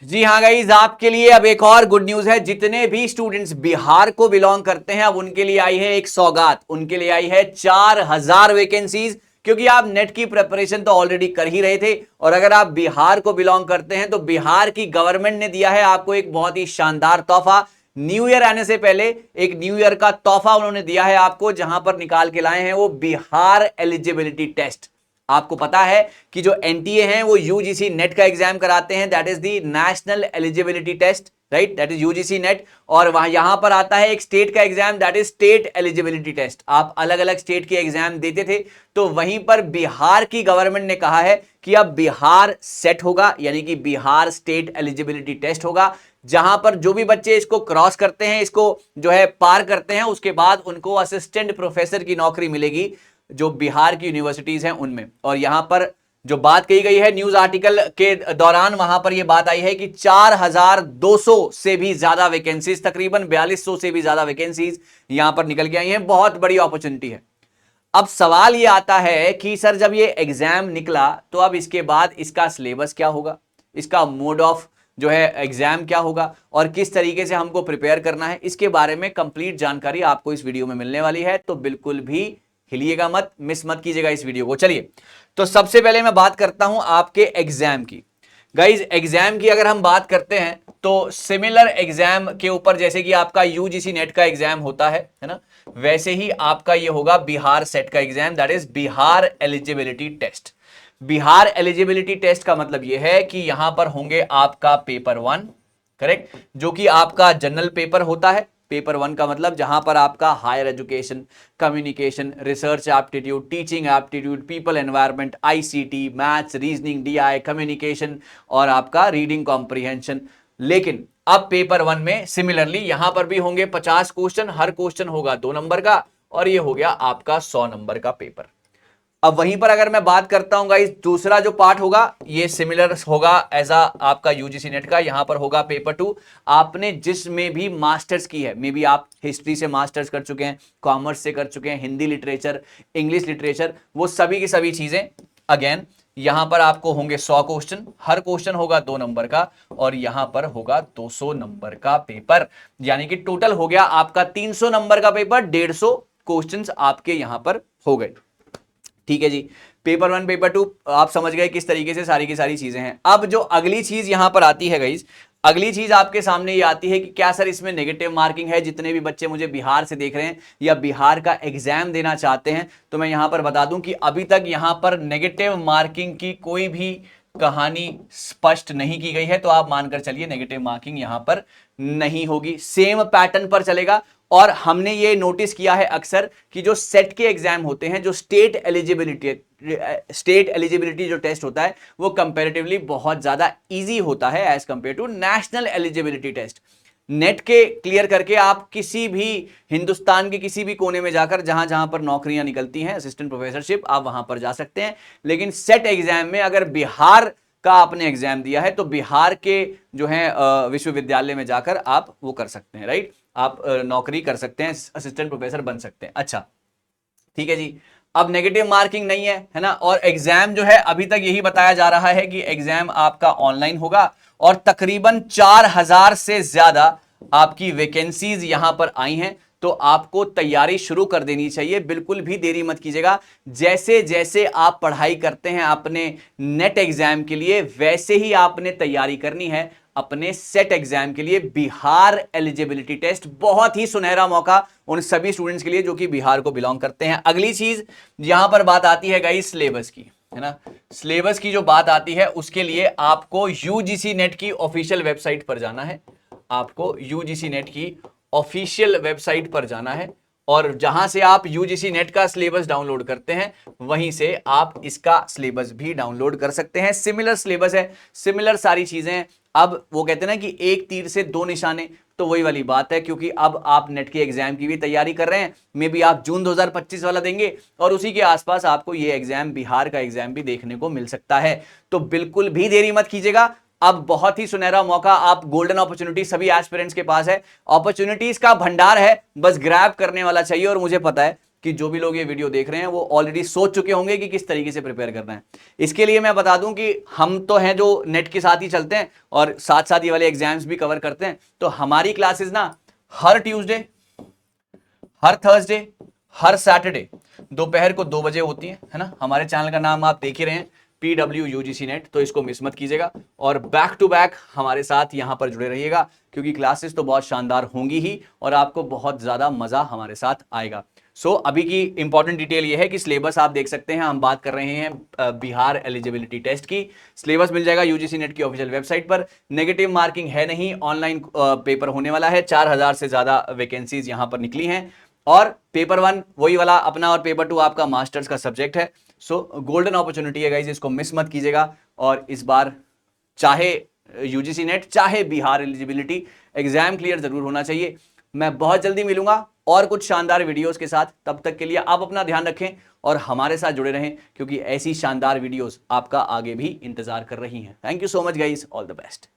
जी हाँ गाइस, आपके लिए अब एक और गुड न्यूज है। जितने भी स्टूडेंट्स बिहार को बिलोंग करते हैं अब उनके लिए आई है एक सौगात। उनके लिए आई है 4000 वैकेंसीज। क्योंकि आप नेट की प्रिपरेशन तो ऑलरेडी कर ही रहे थे और अगर आप बिहार को बिलोंग करते हैं तो बिहार की गवर्नमेंट ने दिया है आपको एक बहुत ही शानदार तोहफा। न्यू ईयर आने से पहले एक न्यू ईयर का तोहफा उन्होंने दिया है आपको, जहां पर निकाल के लाए हैं वो बिहार एलिजिबिलिटी टेस्ट। आपको पता है कि जो एनटीए हैं वो यूजीसी नेट का एग्जाम कराते हैं, that is the national eligibility test, right, that is UGC NET. और वहां यहां पर आता है एक स्टेट का exam, that is state eligibility test. आप अलग अलग स्टेट के एग्जाम देते थे, तो वहीं पर बिहार की गवर्नमेंट ने कहा है कि अब बिहार सेट होगा, यानी कि बिहार स्टेट एलिजिबिलिटी टेस्ट होगा, जहां पर जो भी बच्चे इसको क्रॉस करते हैं, इसको जो है पार करते हैं, उसके बाद उनको असिस्टेंट प्रोफेसर की नौकरी मिलेगी जो बिहार की यूनिवर्सिटीज हैं उनमें। और यहां पर जो बात कही गई है न्यूज आर्टिकल के दौरान, वहां पर यह बात आई है कि 4200 से भी ज्यादा वैकेंसीज, तकरीबन 4200 से भी ज्यादा वैकेंसीज यहां पर निकल के आई हैं। बहुत बड़ी अपॉर्चुनिटी है। अब सवाल यह आता है कि सर जब ये एग्जाम निकला तो अब इसके बाद इसका सिलेबस क्या होगा, इसका मोड ऑफ जो है एग्जाम क्या होगा और किस तरीके से हमको प्रिपेयर करना है, इसके बारे में कंप्लीट जानकारी आपको इस वीडियो में मिलने वाली है। तो बिल्कुल भी हिलिएगा मत, मिस मत कीजिएगा इस वीडियो को। चलिए, तो सबसे पहले मैं बात करता हूं आपके एग्जाम की। गाइज, एग्जाम की अगर हम बात करते हैं तो सिमिलर एग्जाम के ऊपर जैसे कि आपका यूजीसी नेट का एग्जाम होता है ना, वैसे ही आपका ये होगा बिहार सेट का exam, that is Bihar eligibility test. Bihar eligibility test का मतलब यह है कि यहां पर होंगे आपका पेपर 1, करेक्ट, जो कि आपका जनरल पेपर होता है। पेपर 1 का मतलब जहां पर आपका higher education, communication, research aptitude, teaching aptitude, people environment, ICT, maths, reasoning, DI, communication और आपका रीडिंग कॉम्प्रिहेंशन। लेकिन अब पेपर 1 में सिमिलरली यहां पर भी होंगे 50 क्वेश्चन, हर क्वेश्चन होगा 2 नंबर का और ये हो गया आपका 100 नंबर का पेपर। अब वहीं पर अगर मैं बात करता हूं गाइस, दूसरा जो पार्ट होगा ये सिमिलर होगा एज आपका यूजीसी नेट का। यहां पर होगा पेपर 2। आपने जिसमें भी मास्टर्स की है, मे बी आप हिस्ट्री से मास्टर्स कर चुके हैं, कॉमर्स से कर चुके हैं, हिंदी लिटरेचर, इंग्लिश लिटरेचर, वो सभी की सभी चीजें अगेन यहां पर आपको होंगे 100 क्वेश्चन, हर क्वेश्चन होगा 2 नंबर का और यहां पर होगा 200 नंबर का पेपर। यानी कि टोटल हो गया आपका 300 नंबर का पेपर, 150 क्वेश्चन आपके यहां पर हो गए। ठीक है जी, पेपर 1 पेपर 2 आप समझ गए किस तरीके से सारी की सारी चीजें हैं। अब जो अगली चीज यहां पर आती है गाइस, अगली चीज आपके सामने ये आती है कि क्या सर इसमें नेगेटिव मार्किंग है। जितने भी बच्चे मुझे बिहार से देख रहे हैं या बिहार का एग्जाम देना चाहते हैं, तो मैं यहां पर बता दूं कि अभी तक यहां पर नेगेटिव मार्किंग की कोई भी कहानी स्पष्ट नहीं की गई है। तो आप मानकर चलिए नेगेटिव मार्किंग यहां पर नहीं होगी, सेम पैटर्न पर चलेगा। और हमने ये नोटिस किया है अक्सर कि जो सेट के एग्जाम होते हैं, जो स्टेट एलिजिबिलिटी जो टेस्ट होता है वो कंपैरेटिवली बहुत ज्यादा इजी होता है as compare to national eligibility test. NET के क्लियर करके आप किसी भी हिंदुस्तान के किसी भी कोने में जाकर जहां जहां पर नौकरियां निकलती हैं असिस्टेंट प्रोफेसरशिप, आप वहां पर जा सकते हैं। लेकिन सेट एग्जाम में अगर बिहार का आपने एग्जाम दिया है तो बिहार के जो है विश्वविद्यालय में जाकर आप वो कर सकते हैं, राइट, आप नौकरी कर सकते हैं, असिस्टेंट प्रोफेसर बन सकते हैं। अच्छा, ठीक है जी। अब नेगेटिव मार्किंग नहीं है ना। और एग्जाम जो है अभी तक यही बताया जा रहा है कि एग्जाम आपका ऑनलाइन होगा और तकरीबन 4000 से ज्यादा आपकी वैकेंसीज यहां पर आई हैं। तो आपको तैयारी शुरू कर देनी चाहिए, बिल्कुल भी देरी मत कीजिएगा। जैसे जैसे आप पढ़ाई करते हैं अपने नेट एग्जाम के लिए, वैसे ही आपने तैयारी करनी है अपने सेट एग्जाम के लिए। बिहार एलिजिबिलिटी टेस्ट बहुत ही सुनहरा मौका उन सभी स्टूडेंट्स के लिए जो कि बिहार को बिलोंग करते हैं। अगली चीज यहां पर बात आती है गाइस सिलेबस की, है ना। सिलेबस की जो बात आती है उसके लिए आपको यूजीसी नेट की ऑफिशियल वेबसाइट पर जाना है। आपको यूजीसी नेट की ऑफिशियल वेबसाइट पर जाना है और जहां से आप यूजीसी नेट का सिलेबस डाउनलोड करते हैं वहीं से आप इसका सिलेबस भी डाउनलोड कर सकते हैं। सिमिलर सिलेबस है, सिमिलर सारी चीजें। अब वो कहते हैं ना कि एक तीर से 2 निशाने, तो वही वाली बात है। क्योंकि अब आप नेट के एग्जाम की भी तैयारी कर रहे हैं, मे बी आप जून 2025 वाला देंगे और उसी के आसपास आपको ये एग्जाम, बिहार का एग्जाम भी देखने को मिल सकता है। तो बिल्कुल भी देरी मत कीजिएगा। अब बहुत ही सुनहरा मौका, आप गोल्डन अपॉर्चुनिटी सभी एस्पिरेंट्स के पास है। अपॉर्चुनिटीज का भंडार है, बस ग्रैब करने वाला चाहिए। और मुझे पता है कि जो भी लोग ये वीडियो देख रहे हैं वो ऑलरेडी सोच चुके होंगे कि किस तरीके से प्रिपेयर करना है। इसके लिए मैं बता दूं कि हम तो हैं जो नेट के साथ ही चलते हैं और साथ साथ ये वाले एग्जाम्स भी कवर करते हैं। तो हमारी क्लासेस ना हर ट्यूसडे, हर थर्सडे, हर सैटरडे दोपहर को 2 बजे होती है ना। हमारे चैनल का नाम आप देख ही रहे हैं, PWUGC नेट, तो इसको मिस मत कीजिएगा और बैक टू बैक हमारे साथ यहां पर जुड़े रहिएगा, क्योंकि क्लासेस तो बहुत शानदार होंगी ही और आपको बहुत ज्यादा मजा हमारे साथ आएगा। सो अभी की इंपॉर्टेंट डिटेल ये है कि सिलेबस आप देख सकते हैं, हम बात कर रहे हैं बिहार एलिजिबिलिटी टेस्ट की। सिलेबस मिल जाएगा यूजीसी नेट की ऑफिशियल वेबसाइट पर। नेगेटिव मार्किंग है नहीं, ऑनलाइन पेपर होने वाला है। 4000 से ज्यादा वैकेंसीज यहां पर निकली हैं और पेपर 1 वही वाला अपना और पेपर 2 आपका मास्टर्स का सब्जेक्ट है। सो गोल्डन अपॉर्चुनिटी है गाइस, इसको मिस मत कीजिएगा। और इस बार चाहे यूजीसी नेट चाहे बिहार एलिजिबिलिटी एग्जाम क्लियर जरूर होना चाहिए। मैं बहुत जल्दी मिलूंगा और कुछ शानदार वीडियोस के साथ। तब तक के लिए आप अपना ध्यान रखें और हमारे साथ जुड़े रहें, क्योंकि ऐसी शानदार वीडियोस आपका आगे भी इंतजार कर रही हैं। Thank you so much guys, all the best.